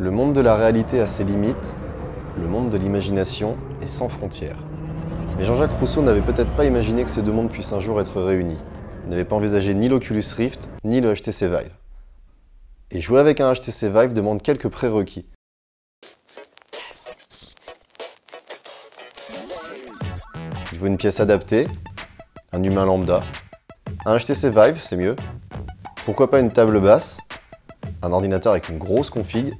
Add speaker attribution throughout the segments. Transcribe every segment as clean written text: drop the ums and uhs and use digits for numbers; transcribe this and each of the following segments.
Speaker 1: Le monde de la réalité a ses limites, le monde de l'imagination est sans frontières. Mais Jean-Jacques Rousseau n'avait peut-être pas imaginé que ces deux mondes puissent un jour être réunis. Il n'avait pas envisagé ni l'Oculus Rift, ni le HTC Vive. Et jouer avec un HTC Vive demande quelques prérequis. Il faut une pièce adaptée, un humain lambda. Un HTC Vive, c'est mieux. Pourquoi pas une table basse, un ordinateur avec une grosse config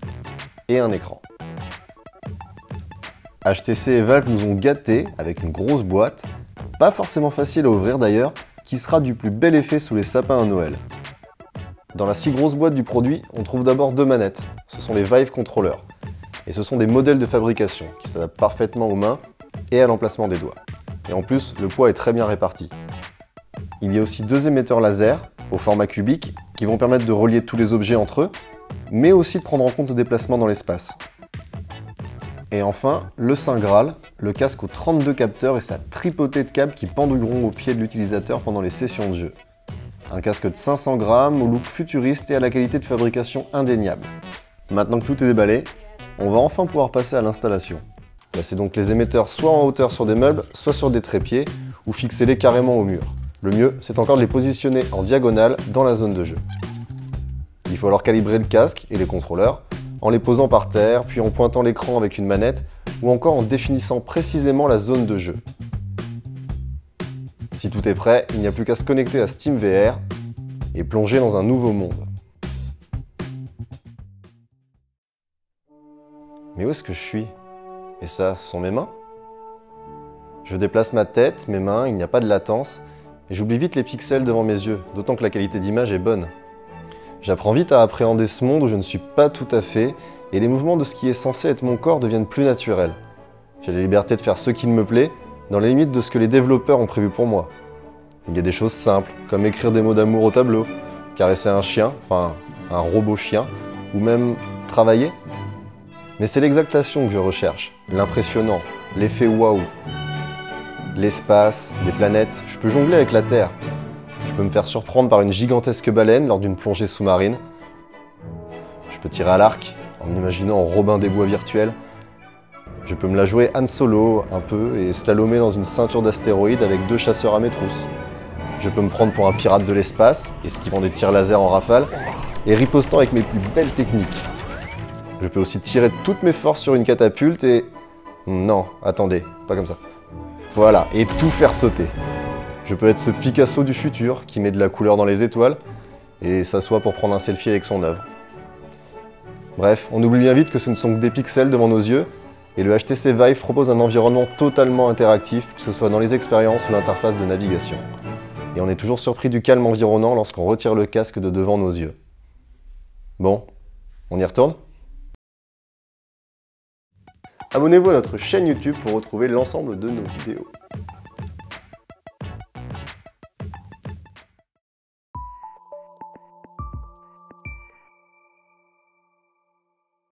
Speaker 1: et un écran. HTC et Valve nous ont gâtés avec une grosse boîte, pas forcément facile à ouvrir d'ailleurs, qui sera du plus bel effet sous les sapins à Noël. Dans la si grosse boîte du produit, on trouve d'abord deux manettes, ce sont les Vive Controller. Et ce sont des modèles de fabrication qui s'adaptent parfaitement aux mains et à l'emplacement des doigts. Et en plus, le poids est très bien réparti. Il y a aussi deux émetteurs laser, au format cubique, qui vont permettre de relier tous les objets entre eux, mais aussi de prendre en compte le déplacement dans l'espace. Et enfin, le Saint Graal, le casque aux 32 capteurs et sa tripotée de câbles qui pendouilleront au pied de l'utilisateur pendant les sessions de jeu. Un casque de 500 grammes, au look futuriste et à la qualité de fabrication indéniable. Maintenant que tout est déballé, on va enfin pouvoir passer à l'installation. Placez donc les émetteurs soit en hauteur sur des meubles, soit sur des trépieds, ou fixez-les carrément au mur. Le mieux, c'est encore de les positionner en diagonale dans la zone de jeu. Il faut alors calibrer le casque et les contrôleurs, en les posant par terre, puis en pointant l'écran avec une manette, ou encore en définissant précisément la zone de jeu. Si tout est prêt, il n'y a plus qu'à se connecter à SteamVR et plonger dans un nouveau monde. Mais où est-ce que je suis? Et ça, ce sont mes mains? Je déplace ma tête, mes mains, il n'y a pas de latence, et j'oublie vite les pixels devant mes yeux, d'autant que la qualité d'image est bonne. J'apprends vite à appréhender ce monde où je ne suis pas tout à fait, et les mouvements de ce qui est censé être mon corps deviennent plus naturels. J'ai la liberté de faire ce qu'il me plaît, dans les limites de ce que les développeurs ont prévu pour moi. Il y a des choses simples, comme écrire des mots d'amour au tableau, caresser un chien, enfin un robot chien, ou même travailler. Mais c'est l'exaltation que je recherche, l'impressionnant, l'effet waouh. L'espace, des planètes, je peux jongler avec la Terre. Je peux me faire surprendre par une gigantesque baleine lors d'une plongée sous-marine. Je peux tirer à l'arc, en m'imaginant en Robin des Bois virtuel. Je peux me la jouer Han Solo un peu et slalomer dans une ceinture d'astéroïdes avec deux chasseurs à mes trousses. Je peux me prendre pour un pirate de l'espace, esquivant des tirs laser en rafale, et ripostant avec mes plus belles techniques. Je peux aussi tirer toutes mes forces sur une catapulte et... Non, attendez, pas comme ça. Voilà, et tout faire sauter. Je peux être ce Picasso du futur qui met de la couleur dans les étoiles et s'assoit pour prendre un selfie avec son œuvre. Bref, on oublie bien vite que ce ne sont que des pixels devant nos yeux et le HTC Vive propose un environnement totalement interactif, que ce soit dans les expériences ou l'interface de navigation. Et on est toujours surpris du calme environnant lorsqu'on retire le casque de devant nos yeux. Bon, on y retourne ? Abonnez-vous à notre chaîne YouTube pour retrouver l'ensemble de nos vidéos.